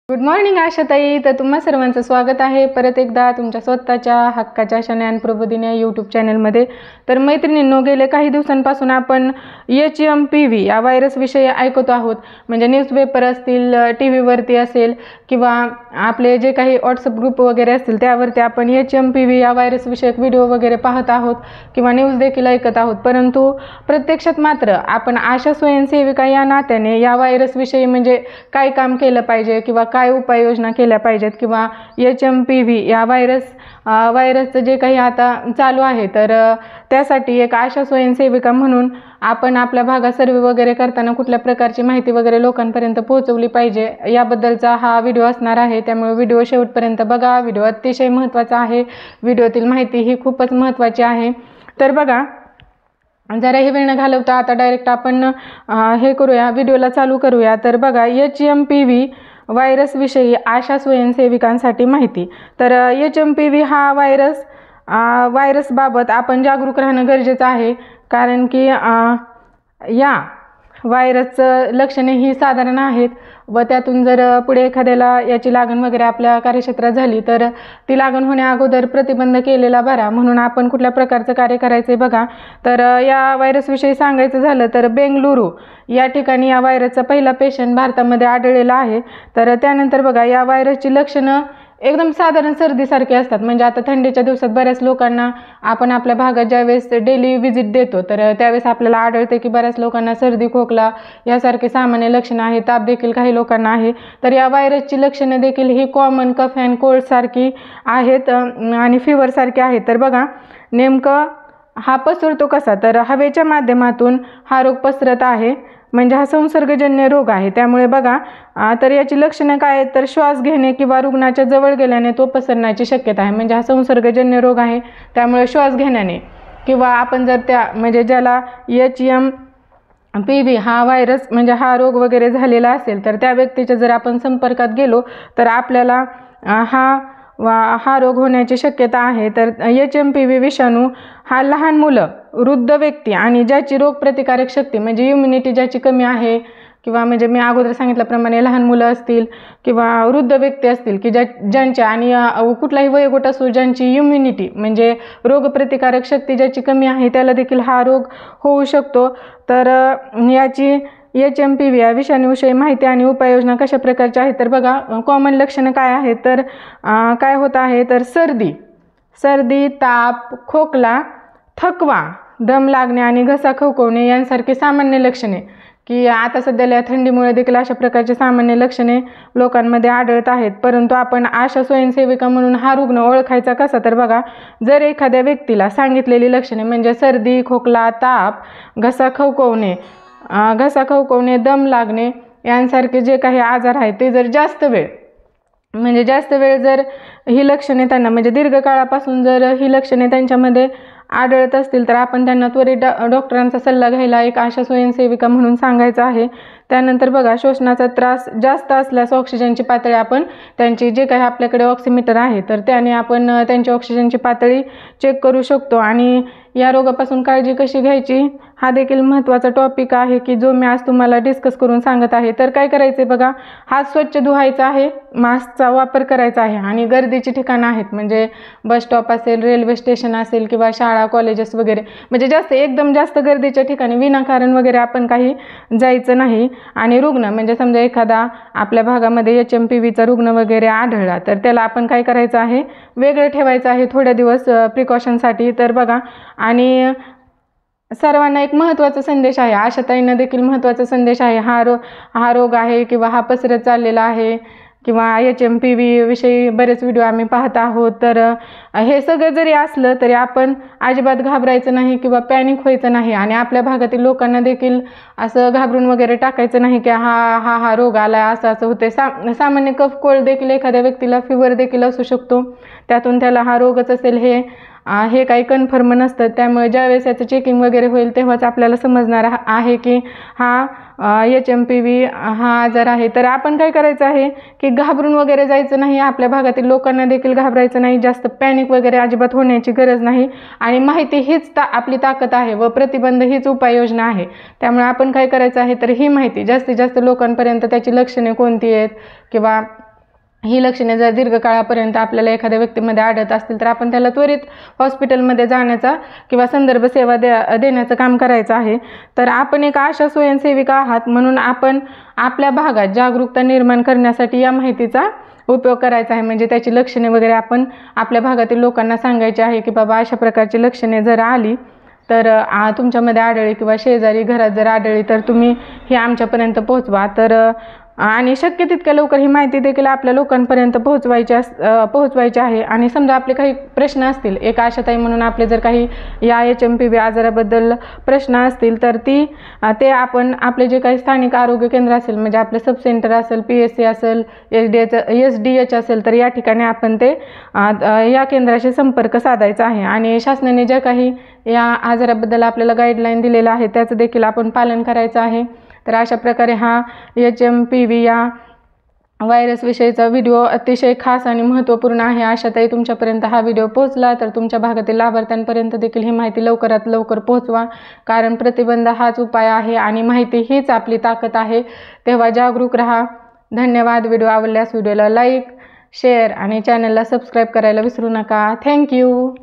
Good morning आशाताई. तर तुम्हा सर्वांचं स्वागत आहे परत एकदा तुमच्या स्वतःच्या हक्काच्या ज्ञान प्रबोधिनी यूट्यूब चॅनलमध्ये. तर मैत्रिणींनो, गेले काही दिवसांपासून आपण HMPV या व्हायरसविषयी ऐकत आहोत. म्हणजे न्यूजपेपर असतील, टी व्हीवरती असेल किंवा आपले जे काही व्हॉट्सअप ग्रुप वगैरे असतील त्यावरती आपण HMPV या व्हायरसविषयक व्हिडिओ वगैरे पाहत आहोत किंवा न्यूज देखील ऐकत आहोत. परंतु प्रत्यक्षात मात्र आपण आशा स्वयंसेविका या नात्याने या व्हायरसविषयी म्हणजे काय काम केलं पाहिजे किंवा काय उपाययोजना केल्या पाहिजेत किंवा HMPV या व्हायरसचं जे काही आता चालू आहे तर त्यासाठी एक आशा स्वयंसेविका म्हणून आपण आपल्या भागात सर्वे वगैरे करताना कुठल्या प्रकारची माहिती वगैरे लोकांपर्यंत पोहोचवली पाहिजे याबद्दलचा हा व्हिडिओ असणार आहे. त्यामुळे व्हिडिओ शेवटपर्यंत बघा. व्हिडिओ अतिशय महत्त्वाचा आहे. व्हिडिओतील माहिती ही खूपच महत्त्वाची आहे. तर बघा, जरा हे वेळ न घालवता आता डायरेक्ट आपण हे करूया, व्हिडिओला चालू करूया. तर बघा, HMPV व्हायरसविषयी आशा स्वयंसेविकांसाठी माहिती. तर HMPV हा व्हायरसबाबत आपण जागरूक राहणं गरजेचं आहे. कारण की या व्हायरसचं लक्षणे ही साधारण आहेत व त्यातून जर पुढे एखाद्याला याची लागण वगैरे आपल्या कार्यक्षेत्रात झाली तर ती लागण होण्या अगोदर प्रतिबंध केलेला बरा. म्हणून आपण कुठल्या प्रकारचं कार्य करायचं बघा. तर या व्हायरसविषयी सांगायचं झालं तर बेंगलुरू या ठिकाणी या व्हायरसचा पहिला पेशंट भारतामध्ये आढळलेला आहे. तर त्यानंतर बघा, या व्हायरसची लक्षणं एकदम साधारण सर्दीसारखी असतात. म्हणजे आता थंडीच्या दिवसात बऱ्याच लोकांना आपण आपल्या भागात ज्यावेळेस डेली व्हिजिट देतो तर त्यावेळेस आपल्याला आढळते की बऱ्याच लोकांना सर्दी, खोकला यासारखे सामान्य लक्षणं आहेत. ताप देखील काही लोकांना आहे. तर या व्हायरसची लक्षणं देखील ही कॉमन कफ अँड कोल्ड सारखी आहेत आणि फिवर सारखी आहेत. तर बघा, नेमकं हा पसरतो कसा, तर हवेच्या माध्यमातून हा रोग पसरत आहे. म्हणजे हा संसर्गजन्य रोग आहे. त्यामुळे बघा, तर याची लक्षणं काय आहेत, तर श्वास घेणे किंवा रुग्णाच्या जवळ गेल्याने तो पसरण्याची शक्यता आहे. म्हणजे हा संसर्गजन्य रोग आहे. त्यामुळे श्वास घेण्याने किंवा आपण जर म्हणजे ज्याला HMPV हा व्हायरस म्हणजे हा रोग वगैरे झालेला असेल तर त्या व्यक्तीच्या जर आपण संपर्कात गेलो तर आपल्याला हा रोग होण्याची शक्यता आहे. तर HMPV विषाणू हा लहान मुलं, वृद्ध व्यक्ती आणि ज्याची रोगप्रतिकारक शक्ती म्हणजे इम्युनिटी ज्याची कमी आहे किंवा म्हणजे मी अगोदर सांगितल्याप्रमाणे लहान मुलं असतील किंवा वृद्ध व्यक्ती असतील की ज्यांच्या आणि कुठलाही वयोगट असो ज्यांची इम्युनिटी म्हणजे रोगप्रतिकारक शक्ती ज्याची कमी आहे त्याला देखील हा रोग होऊ शकतो. तर याची HMPV या विषाणूविषयी माहिती आणि उपाययोजना कशा प्रकारच्या आहेत तर बघा, कॉमन लक्षणं काय आहेत तर काय होत आहे तर सर्दी, ताप, खोकला, थकवा, दम लागणे आणि घसा खवखवणे यांसारखी सामान्य लक्षणे की आता सध्याला थंडीमुळे देखील अशा प्रकारचे सामान्य लक्षणे लोकांमध्ये आढळत आहेत. परंतु आपण आशा स्वयंसेविका म्हणून हा रुग्ण ओळखायचा कसा, तर बघा, जर एखाद्या व्यक्तीला सांगितलेली लक्षणे म्हणजे सर्दी, खोकला, ताप, घसा खवखवणे, दम लागणे यांसारखे जे काही आजार आहेत ते जर जास्त वेळ जर ही लक्षणे त्यांना म्हणजे दीर्घकाळापासून जर ही लक्षणे त्यांच्यामध्ये आढळत असतील तर आपण त्यांना त्वरित डॉक्टरांचा सल्ला घ्यायला एक आशा स्वयंसेविका म्हणून सांगायचं आहे. त्यानंतर बघा, श्वसनाचा त्रास जास्त असल्यास ऑक्सिजनची पातळी आपण त्यांची जे काही आपल्याकडे ऑक्सिमीटर आहे तर त्याने आपण त्यांची ऑक्सिजनची पातळी चेक करू शकतो. आणि या रोगापासून काळजी कशी घ्यायची हा देखील महत्त्वाचा टॉपिक आहे की जो मी आज तुम्हाला डिस्कस करून सांगत आहे. तर काय करायचे बघा, हात स्वच्छ धुवायचा आहे, मास्कचा वापर करायचा आहे आणि गर्दीची ठिकाणं आहेत म्हणजे बस स्टॉप असेल, रेल्वे स्टेशन असेल किंवा शाळा, कॉलेजेस वगैरे म्हणजे एकदम जास्त गर्दीच्या ठिकाणी विनाकारण वगैरे आपण काही जायचं नाही. आणि रुग्ण म्हणजे समजा एखादा आपल्या भागामध्ये HMPVचा रुग्ण वगैरे आढळला तर त्याला आपण काय करायचं आहे, वेगळं ठेवायचं आहे थोड्या दिवस प्रिकॉशनसाठी. तर बघा, आणि सर्वांना एक महत्त्वाचा संदेश आहे, आशाताईंना देखील महत्त्वाचा संदेश आहे. हा रोग आहे किंवा हा पसरत चाललेला आहे किंवा HMPV विषयी बरेच व्हिडिओ आम्ही पाहत आहोत. तर हे सगळं जरी असलं तरी आपण अजिबात घाबरायचं नाही किंवा पॅनिक व्हायचं नाही आणि आपल्या भागातील लोकांना देखील असं घाबरून वगैरे टाकायचं नाही की हा रोग आला असं होते. सामान्य कफ कोल्ड देखील एखाद्या व्यक्तीला फिवर देखील असू शकतो. त्यातून त्याला हा रोगच असेल हे काही कन्फर्म नसतं. त्यामुळे ज्यावेळेस याचं चेकिंग वगैरे होईल तेव्हाच आपल्याला समजणार आहे की हा HMPV हा आजार आहे. तर आपण काय करायचं आहे की घाबरून वगैरे जायचं नाही. आपल्या भागातील लोकांना देखील घाबरायचं नाही. जास्त पॅनिक वगैरे अजिबात होण्याची गरज नाही. आणि माहिती हीच आपली ताकद आहे व प्रतिबंध हीच उपाययोजना आहे. त्यामुळे आपण काय करायचं आहे तर ही माहिती जास्तीत जास्त लोकांपर्यंत त्याची लक्षणे कोणती आहेत किंवा ही लक्षणे जर दीर्घकाळापर्यंत आपल्याला एखाद्या व्यक्तीमध्ये आढळत असतील तर आपण त्याला त्वरित हॉस्पिटलमध्ये जाण्याचा किंवा संदर्भ सेवा देण्याचं काम करायचं आहे. तर आपण एक आशा स्वयंसेविका आहात म्हणून आपण आपल्या भागात जागरूकता निर्माण करण्यासाठी या माहितीचा उपयोग करायचा आहे. म्हणजे त्याची लक्षणे वगैरे आपण आपल्या भागातील लोकांना सांगायचे आहे की बाबा अशा प्रकारची लक्षणे जर आली तर तुमच्यामध्ये आढळली किंवा शेजारी घरात जर आढळली तर तुम्ही हे आमच्यापर्यंत पोहोचवा. तर आणि शक्य तितक्या लवकर ही माहिती देखील आपल्या लोकांपर्यंत पोहोचवायची आहे. आणि समजा आपले काही प्रश्न असतील, एक आशाताई म्हणून आपले जर काही या HMPV आजाराबद्दल प्रश्न असतील तर ते आपण आपले जे काही स्थानिक आरोग्य केंद्र असेल म्हणजे आपलं सब सेंटर असेल, PSC असेल, SDH असेल तर या ठिकाणी आपण ते या केंद्राशी संपर्क साधायचा आहे. आणि शासनाने ज्या काही या आजाराबद्दल आपल्याला गाईडलाईन दिलेलं आहे त्याचं देखील आपण पालन करायचं आहे. तर अशा प्रकारे हा HMPV या व्हायरसविषयीचा व्हिडिओ अतिशय खास आणि महत्त्वपूर्ण आहे. आशाताई तुमच्यापर्यंत हा व्हिडिओ पोहोचला तर तुमच्या भागातील लाभार्थ्यांपर्यंत देखील ही माहिती लवकरात लवकर पोहोचवा. कारण प्रतिबंध हाच उपाय आहे आणि माहिती हीच आपली ताकद आहे. तेव्हा जागरूक राहा. धन्यवाद. व्हिडिओ आवडल्यास व्हिडिओला लाईक, शेअर आणि चॅनलला सबस्क्राईब करायला विसरू नका. थँक्यू.